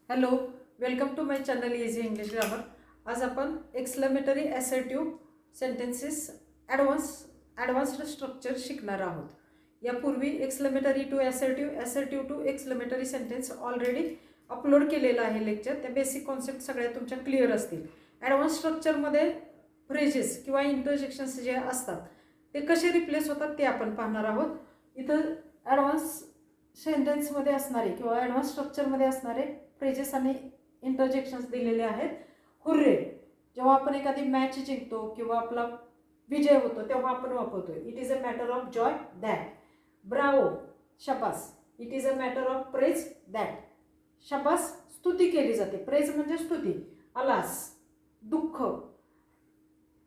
Hello, welcome to my channel easy English grammar. आज आपण exclamatory assertive sentences advanced structure शिकणार आहोत. यापूर्वी exclamatory to assertive to exclamatory sentence already upload केलेलं आहे लेक्चर. त्या बेसिक कॉन्सेप्ट सगळ्या तुमच्या क्लिअर असतील. ॲडव्हान्स स्ट्रक्चरमध्ये फ्रेजेस किंवा इंटरजेक्शन्स जे असतात ते कसे रिप्लेस होतात ते आपण पाहणार आहोत. इथं ॲडव्हान्स सेंटेन्समध्ये असणारे किंवा ॲडव्हान्स स्ट्रक्चरमध्ये असणारे फ्रेजेस आणि इंटरजेक्शन्स दिलेले आहेत. हुर्रे, जेव्हा आपण एखादी मॅच जिंकतो किंवा आपला विजय होतो तेव्हा आपण वापरतो. It is a matter of joy that. Bravo, शबास. It is a matter of praise that. शबास स्तुती केली जाते. प्रेज म्हणजे स्तुती. अलास, दुःख.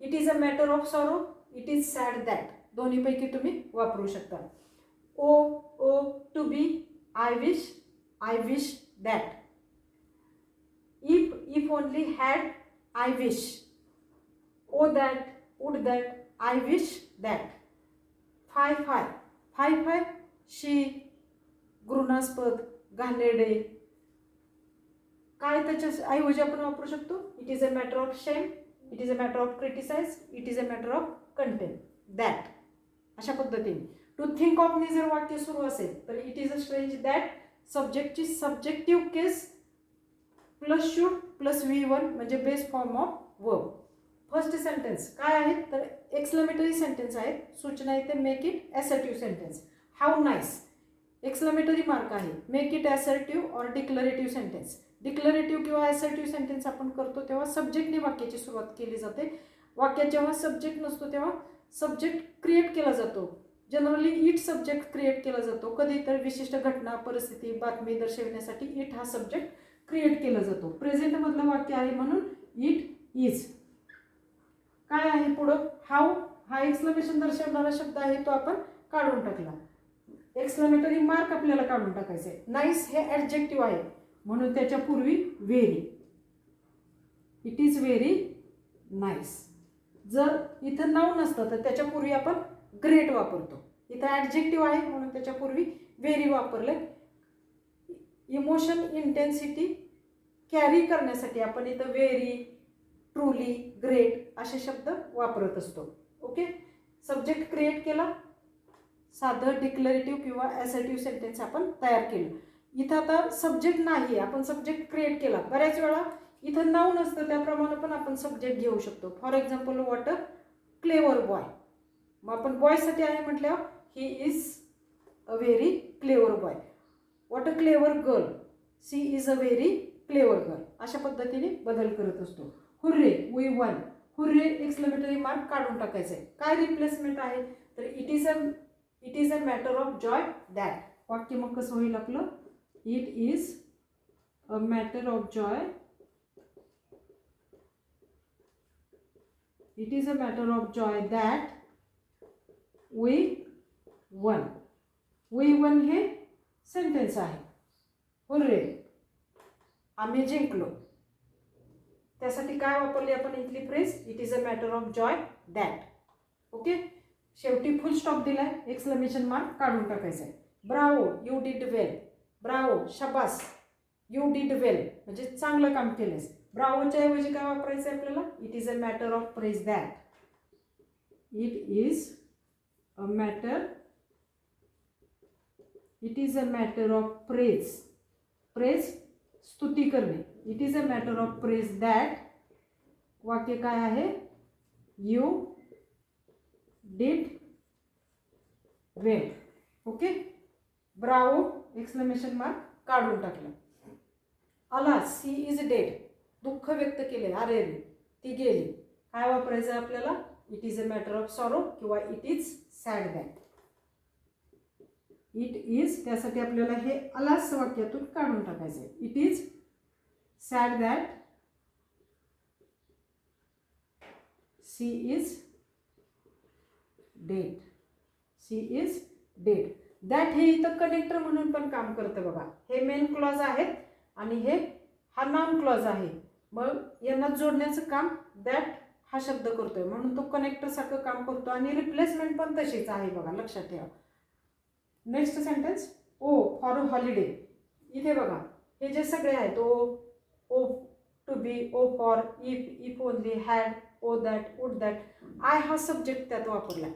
It is a matter of sorrow. It is sad that. दोन्हीपैकी तुम्ही वापरू शकता. O to be, I wish that. if only had, I wish. Oh that, would that, I wish that. Five, she, घृणास्पद, घाणेरडे. काय त्याच्या ऐवजी आपण वापरू शकतो? It is a matter of shame. It is a matter of criticise. It is a matter of contempt. That. अशा पद्धतीने टू थिंक ऑफ ने जर वाक्य सुरू असेल तर it is a strange that. सब्जेक्टची subjective case plus should plus V1 म्हणजे base form of verb. First sentence काय आहे तर एक्सक्लेमेटरी सेंटेन्स आहे. सूचना येते make it assertive sentence. How nice. Exclamatory mark आहे. Make it assertive or declarative sentence. Declarative किंवा असर्टिव्ह सेंटेन्स आपण करतो तेव्हा सब्जेक्टने वाक्याची सुरुवात केली जाते. वाक्यात जेव्हा सब्जेक्ट नसतो तेव्हा सब्जेक्ट क्रिएट केला जातो. जनरली इट सब्जेक्ट क्रिएट केला जातो. कधी तर विशिष्ट घटना, परिस्थिती, बातमी दर्शविण्यासाठी इट हा सब्जेक्ट क्रिएट केला जातो. प्रेझेंट मधलं वाक्य आहे म्हणून इट इज. काय आहे पुढं? हाऊ. हा एक्सक्लेमेशन दर्शवणारा शब्द आहे तो आपण काढून टाकला. एक्सक्लेमेटरी मार्क आपल्याला काढून टाकायचे. नाईस हे ॲडजेक्टिव्ह आहे म्हणून त्याच्या पूर्वी very. It is very nice. जर इथं नाऊन नसतं तर त्याच्या पूर्वी आपण ग्रेट वापरतो. इथं ॲडजेक्टिव्ह आहे म्हणून त्याच्या पूर्वी व्हेरी वापरले. इमोशन इंटेन्सिटी कॅरी करण्यासाठी आपण इथं व्हेरी, ट्रूली, ग्रेट असे शब्द वापरत असतो. ओके. सब्जेक्ट क्रिएट केला. साधं डिक्लरेटिव्ह किंवा असर्टिव्ह सेंटेन्स आपण तयार केलं. इथं आता सब्जेक्ट नाही, आपण सब्जेक्ट क्रिएट केला. बऱ्याच वेळा इथं नाऊन असतं त्याप्रमाणे पण आपण सब्जेक्ट घेऊ शकतो. For example what a clever boy. मग आपण बॉयसाठी आहे म्हटल्यावर he is a very clever boy. What a clever girl. She is a very clever girl. अशा पद्धतीने बदल करत असतो. Hurray, we won. Hurray exclamatory mark काढून टाकायचं आहे. काय रिप्लेसमेंट आहे तर it is a matter of joy that. वाक्य मग कसं होईल आपलं? It is a matter of joy. It is a matter of joy that we won. We won हे सेंटेन्स आहे. हुर्रे, आम्ही जिंकलो. त्यासाठी काय वापरली आपण इथली phrase? It is a matter of joy that. Okay. शेवटी फुल स्टॉप दिलाय. एक्सक्लेमेशन मार्क काढून टाकायचा आहे. Bravo, you did well. Bravo, शबास. यू डिड वेल म्हणजे चांगलं काम केलंस. ब्रावोच्या ऐवजी काय वापरायचं आहे आपल्याला? It is a matter of praise that. It is a matter. It is a matter of praise. Praise स्तुती करणे. It is a matter of praise that. वाक्य काय आहे? You did well. Okay. Bravo exclamation mark काढून टाकलं. Alas, she is dead. दुःख व्यक्त केले. अरे रे ती गेली. काय वापरायचं आपल्याला? It is a matter of sorrow किंवा it is sad that. It is त्यासाठी आपल्याला हे अलास वाक्यातून काढून टाकायचं आहे. It is sad that she is dead. She is dead. That हे इथं कनेक्टर म्हणून पण काम करतं बघा. हे मेन क्लॉज आहेत आणि हा नाउन क्लॉज आहे. मग यांना जोडण्याचं काम दॅट हा शब्द करतोय म्हणून तो कनेक्टर सारखं काम करतो आणि रिप्लेसमेंट पण तशीच आहे बघा, लक्षात ठेवा. Next sentence. Oh for holiday. इथे बघा हे जे सगळे आहेत oh to be, oh for, if only, had, oh that, would that, I हा सब्जेक्ट त्यात वापरला.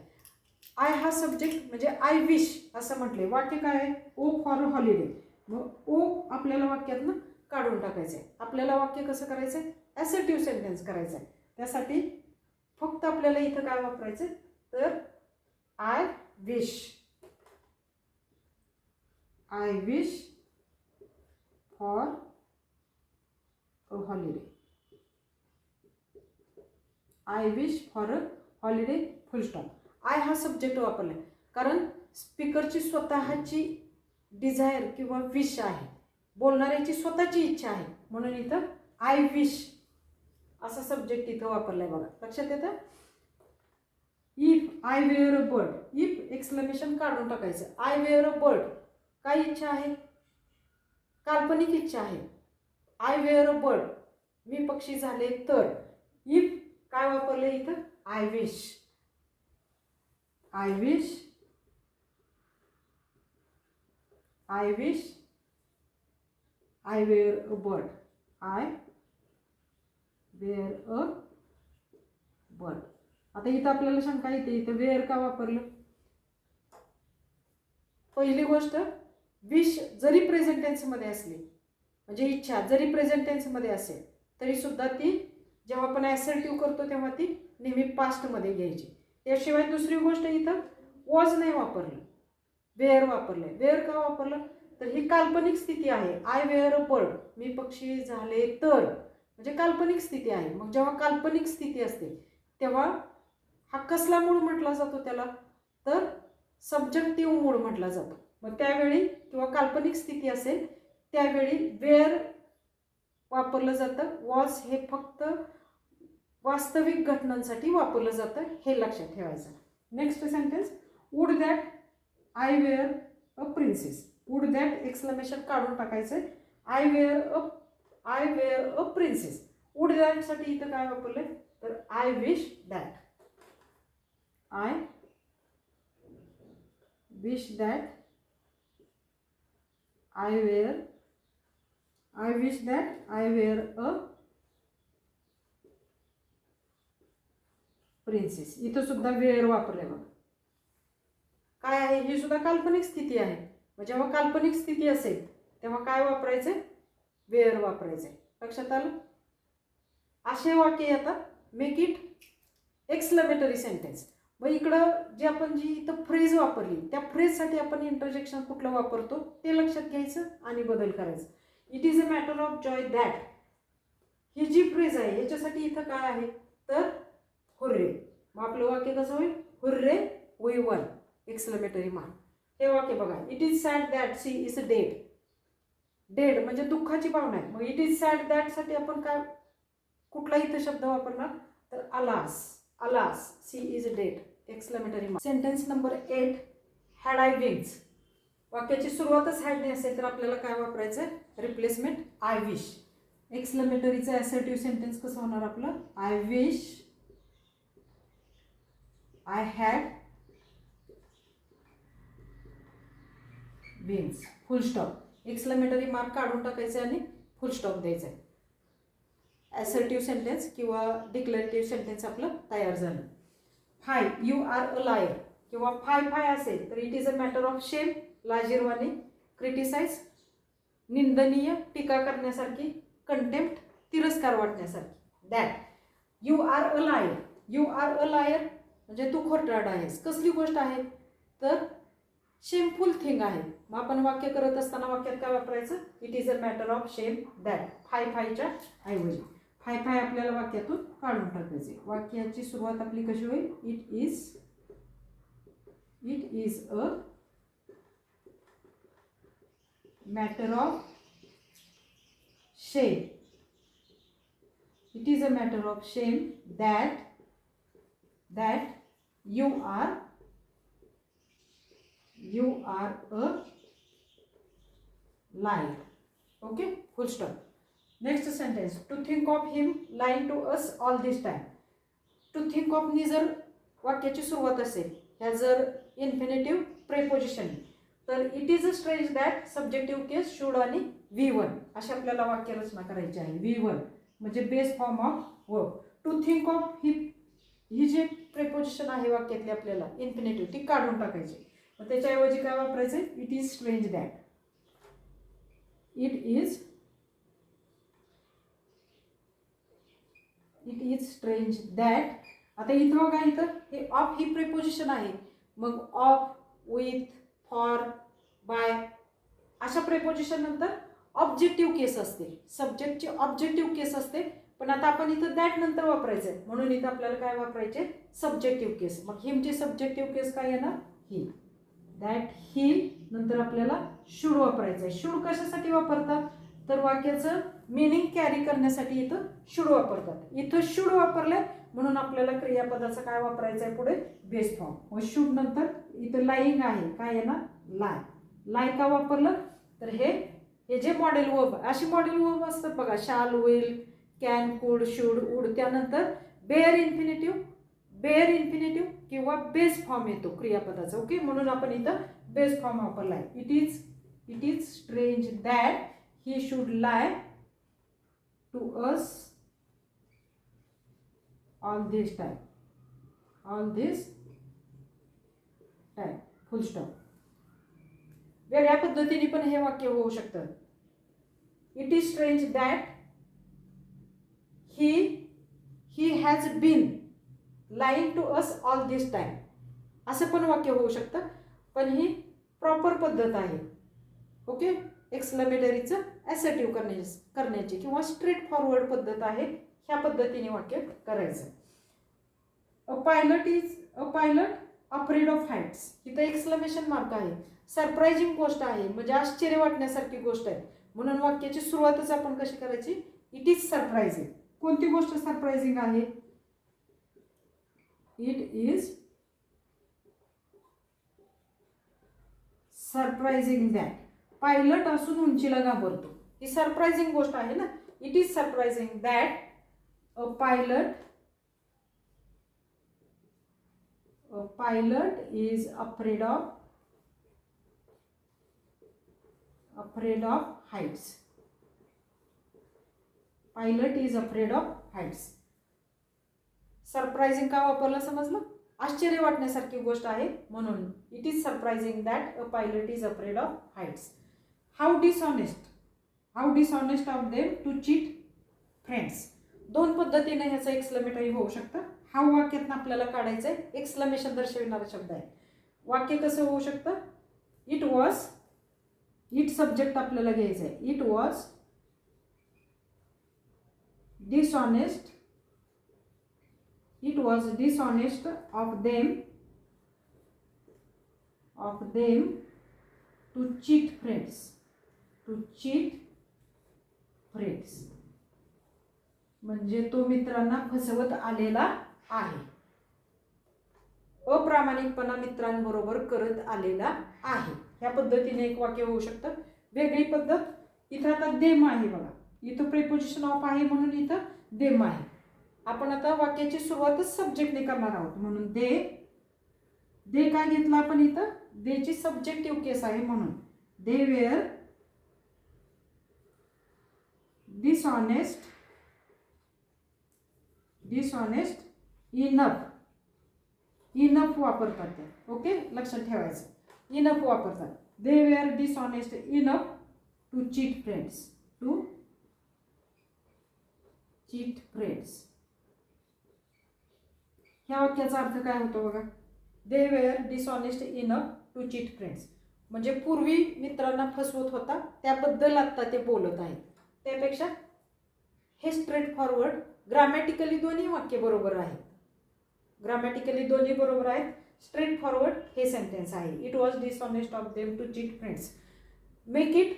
आय हा सब्जेक्ट म्हणजे आय विश असं म्हटले. वाक्य काय आहे? Oh for holiday. मग ओ आपल्याला वाक्यातनं काढून टाकायचं आहे. आपल्याला वाक्य कसं करायचं आहे? ॲसर्टिव्ह सेंटेन्स करायचं आहे. त्यासाठी फक्त आपल्याला इथं काय वापरायचं तर I wish for a holiday. I wish for a holiday, full stop. I हा सब्जेक्ट वापरला कारण स्पीकरची स्वतःची डिझायर किंवा विश आहे, बोलणाऱ्याची स्वतःची इच्छा आहे, म्हणून इथं आय विश असा सब्जेक्ट इथं वापरलाय बघा. लक्षात येतं? If I were a bird, if exclamation काढून टाकायचं. आय वेअर अ बर्ड, काय इच्छा आहे? काल्पनिक इच्छा आहे. आय वेअर अ बर्ड, मी पक्षी झाले तर. इफ काय वापरले इथं? I wish. I wish I were a bird. I were a bird. आता इथं आपल्याला शंका येते, इथं वेअर का वापरलं? पहिली गोष्ट, विश जरी प्रेझेंट टेन्समध्ये असली, म्हणजे इच्छा जरी प्रेझेंट टेन्समध्ये असेल तरी सुद्धा ती जेव्हा आपण ॲसर्टिव्ह करतो तेव्हा ती नेहमी पास्टमध्ये घ्यायची. त्याशिवाय दुसरी गोष्ट, इथं वॉज नाही वापरलं, वेअर वापरले. वेअर का वापरलं? तर ही काल्पनिक स्थिती आहे. आय वेअर अ बर्ड, मी पक्षी झाले तर, म्हणजे काल्पनिक स्थिती आहे. मग जेव्हा काल्पनिक स्थिती असते तेव्हा हा कसला मूड म्हटला जातो त्याला? तर सब्जेक्टिव्ह मूड म्हटला जातो. मग त्यावेळी किंवा काल्पनिक स्थिती असेल त्यावेळी वेअर वापरलं जातं. वॉज हे फक्त वास्तविक घटनांसाठी वापरलं जातं, हे लक्षात ठेवायचं. Next sentence, would that I were a princess. Would that exclamation काढून टाकायचं. I were a princess. Would दॅटसाठी इथं काय वापरलंय तर I wish that. I wish that I wish that I were a princess. इथं सुद्धा वेअर वापरले बघा. काय आहे? ही सुद्धा काल्पनिक स्थिती आहे. मग जेव्हा काल्पनिक स्थिती असेल तेव्हा काय वापरायचं? वेअर वापरायचं. लक्षात आलं? असे वाक्य येतात. Make it exclamatory sentence. मग इकडं जी आपण इथं फ्रेज वापरली त्या फ्रेजसाठी आपण इंटरजेक्शन कुठलं वापरतो ते लक्षात घ्यायचं आणि बदल करायचं. It is a matter of joy that, ही जी फ्रेज आहे याच्यासाठी इथं काय आहे तर हुर्रे. मग आपलं वाक्य कसं होईल? Hurray we won, exclamatory mark. हे वाक्य बघा. It is sad that she is dead. Dead म्हणजे दुःखाची भावना आहे. मग इट इज सॅड दॅट साठी आपण काय कुठला इथं शब्द वापरणार तर alas she is dead, exclamatory mark. Sentence number 8, had I wings. वाक्याची सुरुवातच हॅडने असेल तर आपल्याला काय वापरायचं? Replacement I wish. एक्सक्लेमेटरीचं ॲसर्टिव्ह सेंटेन्स कसं होणार आपलं? I wish I had wings, full stop. Exclamatory mark काढून टाकायचे आणि फुल स्टॉप द्यायचा आहे. ॲसर्टिव्ह सेंटेन्स किंवा डिक्लेरेटिव्ह सेंटेन्स आपलं तयार झालं. हाय यू आर अ लायर किंवा फाय असेल तर it is a matter of shame, लाजिरवाणी, क्रिटिसाइज, निंदनीय, टीका करण्यासारखी, कंटेम्प्ट, तिरस्कार वाटण्यासारखी. That you are a liar म्हणजे तू खोटारडा आहेस. कसली गोष्ट आहे तर शेमफुल थिंग आहे. मग आपण वाक्य करत असताना वाक्यात काय वापरायचं? It is a matter of shame that. फायच्या ऐवजी फाय आपल्याला वाक्यातून काढून टाकायचे. वाक्याची सुरुवात आपली कशी होईल? It is a matter of shame. It is a matter of shame that you are a liar. Okay, full stop. Next sentence, to think of him lying to us all this time. To think ऑफनी जर वाक्याची सुरुवात असेल, ह्या जर infinitive preposition तर it is a strange that subjective case should आणि V1 अशी आपल्याला वाक्यरचना करायची आहे. V1 म्हणजे base form of verb. To think of ही जे प्रेपोजिशन आहे वाक्यातली आपल्याला इन्फिनिटिव्ह ती काढून टाकायची. मग त्याच्याऐवजी काय वापरायचं, it is strange that. It is strange that. आता इथं बघा, इथं हे ऑफ ही प्रेपोजिशन आहे. मग ऑफ, विथ, फॉर, बाय अशा प्रेपोजिशन नंतर ऑब्जेक्टिव्ह केस असते, सब्जेक्टची ऑब्जेक्टिव्ह केस असते. पण आता आपण इथं दॅट नंतर वापरायचं आहे म्हणून इथं आपल्याला काय वापरायचे, सब्जेक्टिव्ह केस. मग हिमचे सब्जेक्टिव्ह केस काय येणार, ही. दॅट ही नंतर आपल्याला शुड वापरायचं आहे. शुड कशासाठी वापरतात, तर वाक्याचं मिनिंग कॅरी करण्यासाठी इथं शुड वापरतात. इथं शुड वापरले म्हणून आपल्याला क्रियापदाचं काय वापरायचं आहे पुढे, बेस फॉर्म. व शुड नंतर इथं लाईंग आहे, काय येणार, लाय. लाय का वापरलं, तर हे जे मॉडेल वर्ब, अशी मॉडेल वर्ब असतात बघा, shall, will, can, could, should, would. त्यानंतर बेअर इन्फिनिटिव्ह किंवा बेस फॉर्म येतो क्रियापदाचा. ओके, म्हणून आपण इथं बेस फॉर्म वापरलाय. It is strange that he should lie to us all this time. Full stop. वेगळ्या पद्धतीने पण हे वाक्य होऊ शकतं. It is strange that he has been lying to us all this time असं पण वाक्य होऊ शकतं. पण ही प्रॉपर पद्धत आहे. ओके, एक्सक्लेमेटरीचं ॲसर्टिव्ह करण्याची किंवा स्ट्रेट फॉरवर्ड पद्धत आहे. ह्या पद्धतीने वाक्य करायचं. A pilot afraid of heights. इथं एक्सक्लेमेशन मार्क आहे. सरप्राइजिंग गोष्ट आहे, म्हणजे आश्चर्य वाटण्यासारखी गोष्ट आहे. म्हणून वाक्याची सुरुवातच आपण कशी करायची, इट इज सरप्राइजिंग. कोणती गोष्ट सरप्राइजिंग आहे, it is surprising that. Pilot असून उंचीला घाबरतो, ही सरप्राइजिंग गोष्ट आहे ना. It is surprising that a pilot is afraid of heights. Pilot is afraid of heights. Surprising का वापरलं समजलं, आश्चर्य वाटण्यासारखी गोष्ट आहे म्हणून. It is surprising that a pilot is afraid of heights. How dishonest of them to cheat friends. दोन पद्धतीने ह्याचं एक्सक्लेमेटरी होऊ शकतं. हाऊ वाक्यातनं आपल्याला काढायचं आहे, एक्सक्लेमेशन दर्शविणारा शब्द आहे. वाक्य कसं होऊ शकतं, इट सब्जेक्ट आपल्याला घ्यायचं आहे. It was dishonest of them to cheat friends. म्हणजे तो मित्रांना फसवत आलेला आहे. अप्रामाणिकपणा मित्रांबरोबर करत आलेला आहे. ह्या पद्धतीने एक वाक्य होऊ शकतं. वेगळी पद्धत, इथं आता देम आहे बघा, इथं प्रेपोजिशन ऑफ आहे म्हणून इथं देम आहे. आपण आता वाक्याची सुरुवातच सब्जेक्टने करणार आहोत म्हणून दे काय घेतलं आपण इथं, देची सब्जेक्टिव्ह केस आहे म्हणून दे वेअर डिसऑनेस्ट इनफ वापरतात ते. ओके, लक्षात ठेवायचं, इनफ वापरतात. They were dishonest enough to cheat friends. ह्या वाक्याचा अर्थ काय होतो बघा, they were dishonest enough to cheat friends. म्हणजे पूर्वी मित्रांना फसवत होता त्याबद्दल आता ते बोलत आहेत. त्यापेक्षा हे स्ट्रेट फॉरवर्ड, ग्रामॅटिकली दोन्ही वाक्य बरोबर आहेत. स्ट्रेट फॉरवर्ड हे सेंटेन्स आहे. It was dishonest of them to cheat friends. Make it,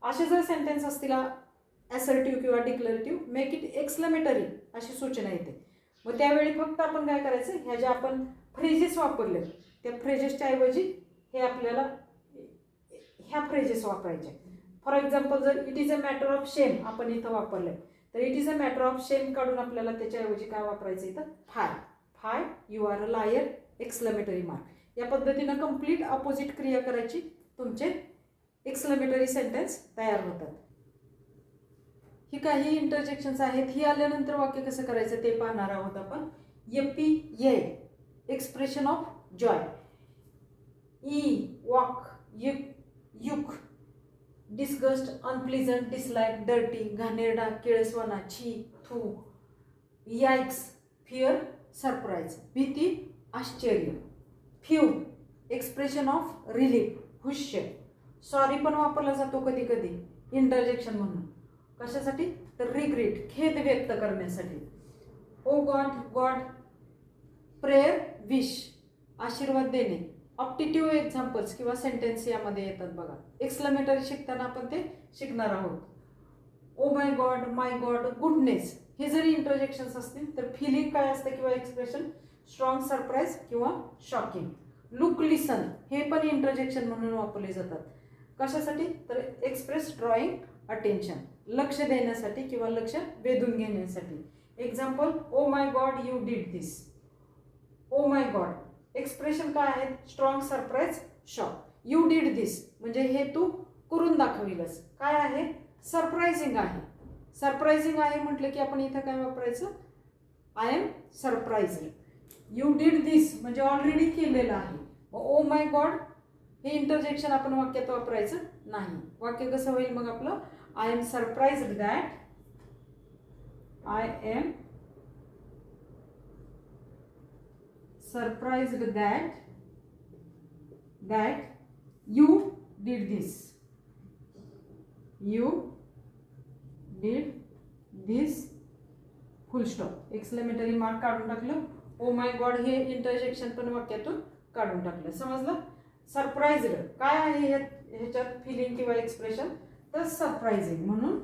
असे जर सेंटेन्स असतील ॲसर्टिव्ह किंवा डिक्लेरेटिव्ह, मेक इट एक्सक्लेमेटरी अशी सूचना येते. मग त्यावेळी फक्त आपण काय करायचं, ह्या ज्या आपण फ्रेजेस वापरले त्या फ्रेजेसच्या ऐवजी हे आपल्याला ह्या फ्रेजेस वापरायचे. फॉर एक्झाम्पल, जर it is a matter of शेम आपण इथं वापरले, तर it is a matter of शेम काढून आपल्याला त्याच्याऐवजी काय वापरायचं, इथं फाय यू आर अ लायर एक्सक्लेमेटरी मार्क. या पद्धतीनं कंप्लीट अपोजिट क्रिया करायची तुमचे एक्सक्लेमेटरी सेंटेन्स तयार होतात. ही काही इंटरजेक्शन्स आहेत. ही आल्यानंतर वाक्य कसं करायचं ते पाहणार आहोत आपण. Yippee yay expression of joy. Ew वॉक yuck yuck disgust unpleasant dislike dirty घाणेरडा किळसवाना छी थू. याइक्स फिअर सरप्राईज भीती आश्चर्य. फ्यू एक्सप्रेशन ऑफ रिलीफ हुश्य. सॉरी पण वापरला जातो कधी कधी इंटरजेक्शन म्हणून. कशासाठी तर रिग्रेट खेद व्यक्त करण्यासाठी. ओ गॉड गॉड प्रेयर विश आशीर्वाद देणे. ऑप्टिटिव्ह एक्झाम्पल्स किंवा सेंटेन्स यामध्ये येतात बघा. एक्सक्लेमेटरी शिकताना आपण ते शिकणार आहोत. ओ माय गॉड गुडनेस हे जरी इंटरजेक्शन्स असतील तर फिलिंग काय असतं किंवा एक्सप्रेशन स्ट्रॉंग सरप्राईज किंवा शॉकिंग. लुक लिसन हे पण इंटरजेक्शन म्हणून वापरले जातात. कशासाठी तर एक्सप्रेस ड्रॉइंग अटेन्शन लक्ष देण्यासाठी किंवा लक्ष वेधून घेण्यासाठी. Example O my god you did this. O my god expression काय आहे strong surprise shock. You did this म्हणजे हे तू करून दाखविलंस. काय आहे सरप्राइझिंग आहे. सरप्राइझिंग आहे म्हटलं की आपण इथं काय वापरायचं I am surprised. You did this म्हणजे ऑलरेडी केलेलं आहे. ओ माय गॉड हे इंटरजेक्शन आपण वाक्यात वापरायचं नाही. वाक्य कसं होईल मग आपलं I am surprised that I am surprised that you did this. You did this full stop. Exclamatory mark काढून टाकलं. ओ माय गॉड हे इंटरजेक्शन पण वाक्यातून काढून टाकलं. समजलं. सरप्राइज्ड काय आहे ह्याच्यात फिलिंग किंवा एक्सप्रेशन तर सरप्राइझिंग म्हणून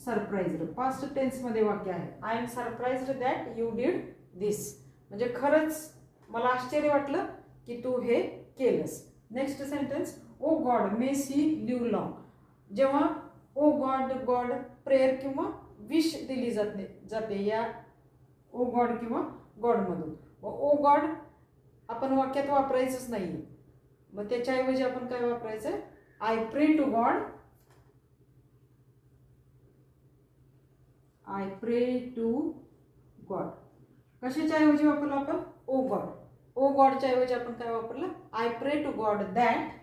सरप्राइज्ड पास्ट टेन्स मध्ये वाक्य आहे. I am surprised that you did this म्हणजे खरंच मला आश्चर्य वाटलं की तू हे केलंस. Next sentence O god may she live long. जेव्हा ओ गॉड प्रेयर किंवा विश दिली जाते या ओ गॉड किंवा गॉडमधून. ओ गॉड आपण वाक्यात वापरायचंच नाही. मग त्याच्याऐवजी आपण काय वापरायचं I pray to God. I pray to God कशाच्या ऐवजी वापरलं आपण ओ गॉड. ओ गॉडच्या ऐवजी आपण काय वापरलं I pray to God that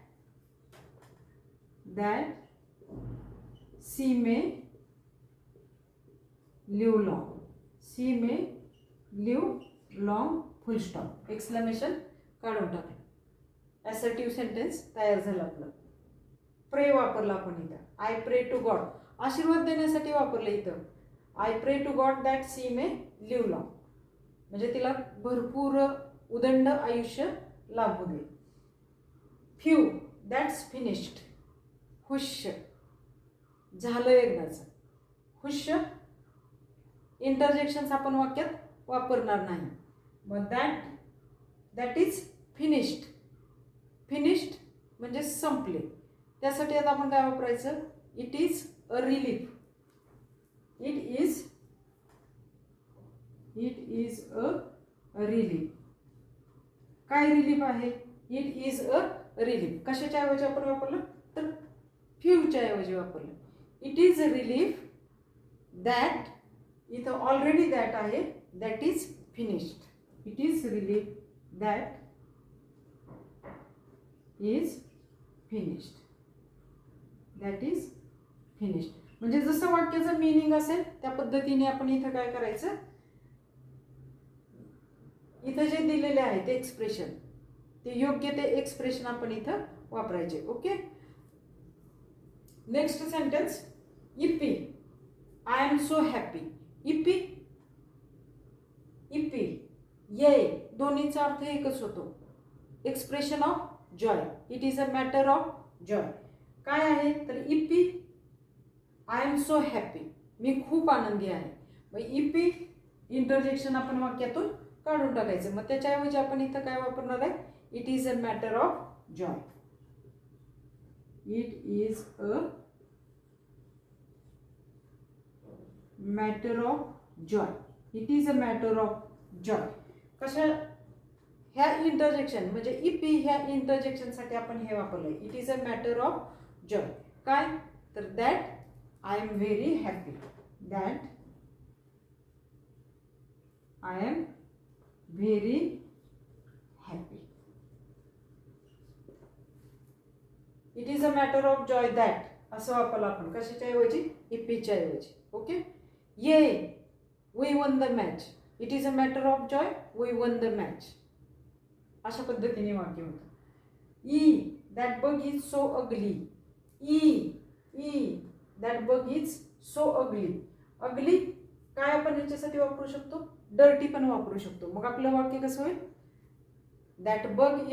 she may live long. She may live long full stop. Exclamation काढून टाकलं. ॲसर्टिव्ह सेंटेन्स तयार झालं आपलं. प्रे वापरला आपण इथं. आय प्रे टू गॉड आशीर्वाद देण्यासाठी वापरलं इथं. I pray to God that she may live long म्हणजे तिला भरपूर उदंड आयुष्य लाभू दे. Phew that's finished. हुश्य झालं एकदाचं. हुश्य इंटरजेक्शन्स आपण वाक्यात वापरणार नाही. मग दॅट इज फिनिश्ड. फिनिश्ड म्हणजे संपले. त्यासाठी आता आपण काय वापरायचं it is a relief. It is a relief. काय रिलीफ आहे इट इज अ रिलीफ. कशाच्या ऐवजी आपण वापरलं तर फ्यूच्या ऐवजी वापरलं. It is a relief that इथं ऑलरेडी दॅट आहे that is finished. It is relief that is finished. That is finished म्हणजे जसं वाक्याचं मिनिंग असेल त्या पद्धतीने आपण इथं काय करायचं इथं जे दिलेले आहे ते एक्सप्रेशन ते योग्य ते एक्सप्रेशन आपण इथं वापरायचे. Okay. Next sentence yippee I am so happy. Yippee yay दोन्हीचा अर्थ एकच होतो. Expression of joy. It is a matter of joy. काय आहे तर yippee I am so happy मी खूप आनंदी आहे. मग इप्पी इंटरजेक्शन आपण वाक्यातून काढून टाकायचं. मग त्याच्याऐवजी आपण इथं काय वापरणार आहे it is a matter of joy. It is a matter of joy. It is a matter of Joy. कशा ह्या इंटरजेक्शन म्हणजे इपी ह्या इंटरजेक्शनसाठी आपण हे वापरलं. It is a matter of joy. काय तर that I am very happy. That I am very happy. It is a matter of joy that असं वापरलं आपण कशाच्या ऐवजी इपीच्या ऐवजी. Okay. Yay we won the match. It is a matter of joy we won the match. अशा पद्धतीने वाक्य होतं. Ew that bug is so ugly. Ew that bug is so ugly. Ugly काय आपण याच्यासाठी वापरू शकतो डर्टी पण वापरू शकतो. मग आपलं वाक्य कसं होईल that bug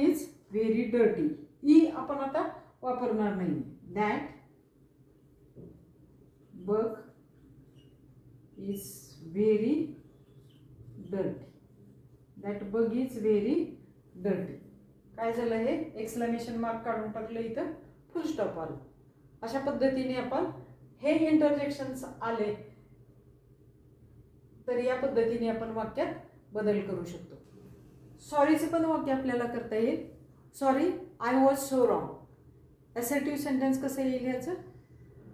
is very dirty. E आपण आता वापरणार नाही. That bug is very dirty. That bug is very dirty. काय झालं हे एक्सक्लेमेशन मार्क काढून टाकलं इथं फुल स्टॉप आलं. अशा पद्धतीने आपण हे इंटरजेक्शन्स आले तर या पद्धतीने आपण वाक्यात बदल करू शकतो. सॉरीचे पण वाक्य आपल्याला करता येईल. Sorry I was so wrong. Assertive sentence कसं येईल याचं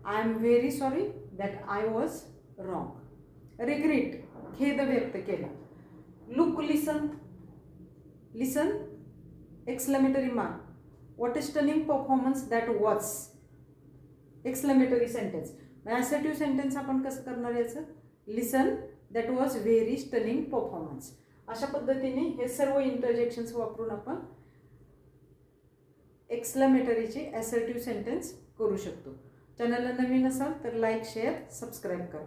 I am very sorry that I was wrong. Regret खेद व्यक्त केला. Look listen exclamatory mark. What is stunning performance that was exclamatory sentence. Assertive sentence आपण कसं करणार याचं listen that was very stunning performance. अशा पद्धतीने हे सर्व इंटरजेक्शन्स वापरून आपण एक्सक्लेमेटरीचे असर्टिव्ह सेंटेन्स करू शकतो. चॅनलला नवीन असाल तर लाईक शेअर सबस्क्राईब करा.